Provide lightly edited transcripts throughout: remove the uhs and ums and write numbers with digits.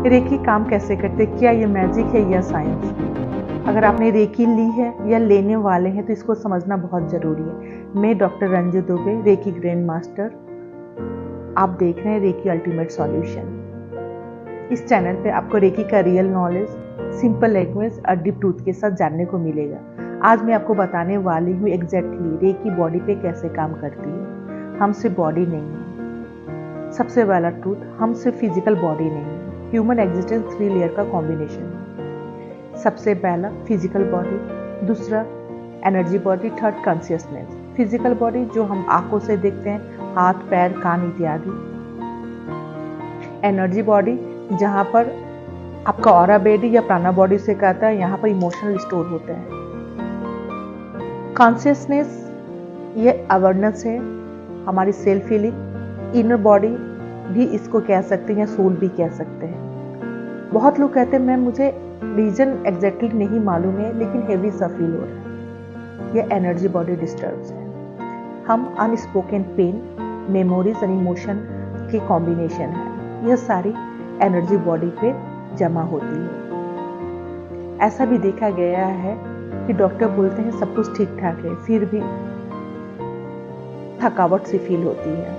Recce काम कैसे करते, क्या ये मैजिक है या साइंस? अगर आपने रेकी ली है या लेने वाले हैं तो इसको समझना बहुत ज़रूरी है। मैं doctor Ranju Dubey, reiki grand master. आप देख रहे हैं रेकी अल्टीमेट सॉल्यूशन। इस चैनल पे आपको रेकी का रियल नॉलेज, सिंपल लैंग्वेज और डीप ट्रूथ के साथ जानने को मिलेगा। आज मैं आपको बताने वाली हूँ एग्जैक्टली रेकी बॉडी पे कैसे काम करती है। हम सिर्फ बॉडी नहीं है। सबसे पहला ट्रूथ, हम सिर्फ फिजिकल बॉडी नहीं है। ह्यूमन एग्जिस्टेंस 3 लेयर का कॉम्बिनेशन है। सबसे पहला फिजिकल बॉडी, दूसरा energy body, third consciousness. Physical body जो हम आंखों से देखते हैं, हाथ, पैर, कान इत्यादि। एनर्जी बॉडी जहाँ पर आपका ऑरा बॉडी या प्राणा बॉडी से कहता है, यहाँ पर इमोशनल स्टोर होते हैं। कॉन्शियसनेस ये अवेयरनेस है, हमारी सेल्फ फीलिंग। इनर बॉडी भी इसको कह सकते हैं या सोल भी कह सकते हैं। बहुत लोग कहते हैं मैम मुझे रीजन एग्जैक्टली नहीं मालूम है लेकिन हेवी सा फील हो रहा है। यह एनर्जी बॉडी डिस्टर्ब्स है। हम अनस्पोकन पेन, मेमोरीज और इमोशन के कॉम्बिनेशन है। यह सारी एनर्जी बॉडी पे जमा होती है। ऐसा भी देखा गया है कि डॉक्टर बोलते हैं सब कुछ ठीक ठाक है, फिर भी थकावट सी फील होती है।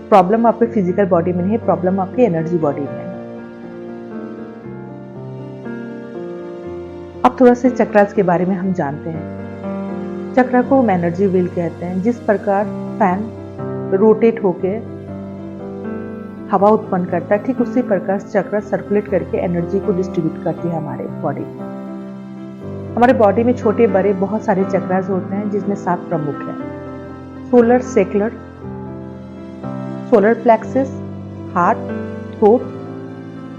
प्रॉब्लम आपके फिजिकल बॉडी में नहीं है, प्रॉब्लम आपकी एनर्जी बॉडी में है। अब थोड़ा से चक्रास के बारे में हम जानते हैं। चक्रा को हम एनर्जी व्हील कहते हैं। जिस प्रकार फैन रोटेट होके हवा उत्पन्न करता है, ठीक उसी प्रकार चक्र सर्कुलेट करके एनर्जी को डिस्ट्रीब्यूट करती है हमारे बॉडी में। हमारे बॉडी में छोटे बड़े बहुत सारे चक्रास होते हैं जिसमें 7 प्रमुख हैं। Solar secular, solar plexus, heart, throat,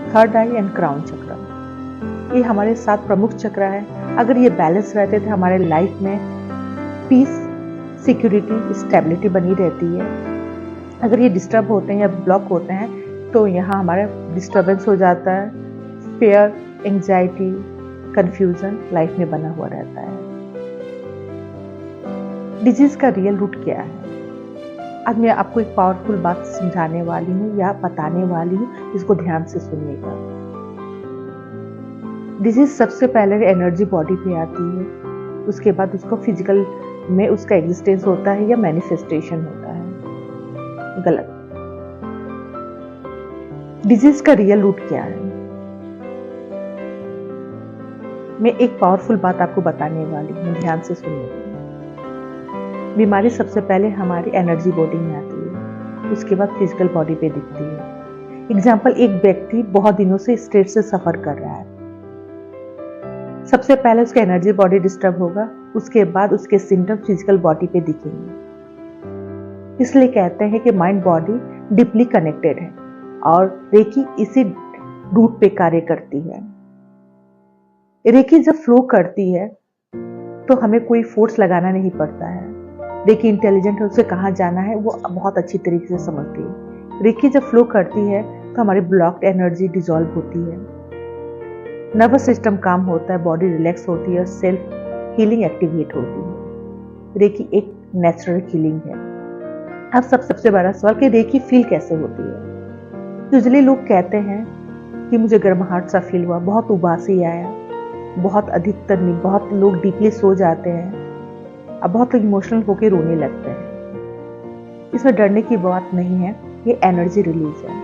third I and crown चक्र। ये हमारे 7 प्रमुख चक्र हैं। अगर ये बैलेंस रहते थे हमारे लाइफ में पीस, सिक्योरिटी, स्टेबिलिटी बनी रहती है। अगर ये डिस्टर्ब होते हैं या ब्लॉक होते हैं तो यहाँ हमारा डिस्टर्बेंस हो जाता है। फेयर, एंजाइटी, कंफ्यूजन लाइफ में बना हुआ रहता है। डिजीज का रियल रूट क्या है? आज मैं आपको एक पावरफुल बात समझाने वाली हूँ या बताने वाली हूँ, इसको ध्यान से सुनिएगा। डिजीज सबसे पहले एनर्जी बॉडी पे आती है, उसके बाद उसको फिजिकल में उसका एग्जिस्टेंस होता है या मैनिफेस्टेशन होता है। गलत। डिजीज का रियल रूट क्या है? मैं एक पावरफुल बात आपको बताने वाली हूँ, ध्यान से सुनिएगा। बीमारी सबसे पहले हमारी एनर्जी बॉडी में आती है, उसके बाद फिजिकल बॉडी पे दिखती है। एग्जाम्पल, एक व्यक्ति बहुत दिनों से स्ट्रेस से सफर कर रहा है। सबसे पहले उसका एनर्जी बॉडी डिस्टर्ब होगा, उसके बाद उसके सिम्टम फिजिकल बॉडी पे दिखेंगे। इसलिए कहते हैं कि माइंड बॉडी डीपली कनेक्टेड है और रेकी इसी रूट पे कार्य करती है। रेकी जब फ्लो करती है तो हमें कोई फोर्स लगाना नहीं पड़ता है। रेकी इंटेलिजेंट है, उसे कहाँ जाना है वो बहुत अच्छी तरीके से समझती है। रेकी जब फ्लो करती है तो हमारी ब्लॉक्ड एनर्जी डिसॉल्व होती है, नर्वस सिस्टम काम होता है, बॉडी रिलैक्स होती है और सेल्फ हीलिंग एक्टिवेट होती है। रेकी एक नेचुरल हीलिंग है। अब सबसे बड़ा सवाल कि रेकी फील कैसे होती है? यूजुअली लोग कहते हैं कि मुझे गर्माहट सा फील हुआ, बहुत उबासी आया, बहुत अधिकतर नहीं, बहुत लोग डीपली सो जाते हैं, अब बहुत लोग इमोशनल होकर रोने लगते हैं। इसमें डरने की बात नहीं है, ये एनर्जी रिलीज है।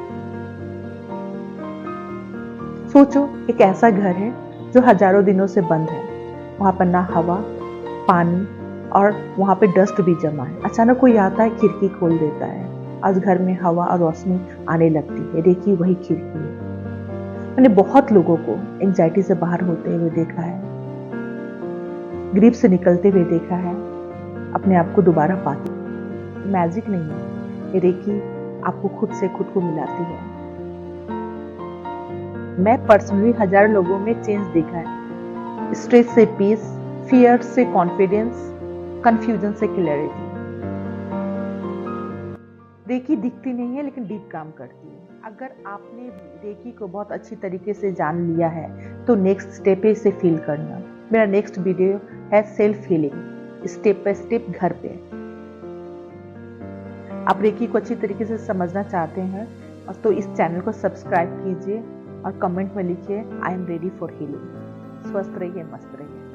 सोचो एक ऐसा घर है जो हजारों दिनों से बंद है, वहां पर ना हवा, पानी और वहां पे डस्ट भी जमा है। अचानक कोई आता है, खिड़की खोल देता है, आज घर में हवा और रोशनी आने लगती है। रेकी वही खिड़की है। मैंने बहुत लोगों को एंजाइटी से बाहर होते हुए देखा है, ग्रीफ से निकलते हुए देखा है, अपने आप को दोबारा पाते। मैजिक नहीं है, ये रेकी आपको खुद से खुद को मिलाती है। मैं पर्सनली हजारों लोगों में चेंज देखा है। स्ट्रेस से पीस, फियर से कॉन्फिडेंस, कंफ्यूजन से क्लैरिटी। रेकी दिखती नहीं है लेकिन डीप काम करती है। अगर आपने रेकी को बहुत अच्छी तरीके से जान लिया है तो नेक्स्ट स्टेप है इसे फील करना। मेरा नेक्स्ट वीडियो है self healing, step by step घर पे। आप रेकी को अच्छी तरीके से समझना चाहते हैं तो इस चैनल को सब्सक्राइब कीजिए और कमेंट में लिखिए I am ready for healing. स्वस्थ रहिए, मस्त रहिए।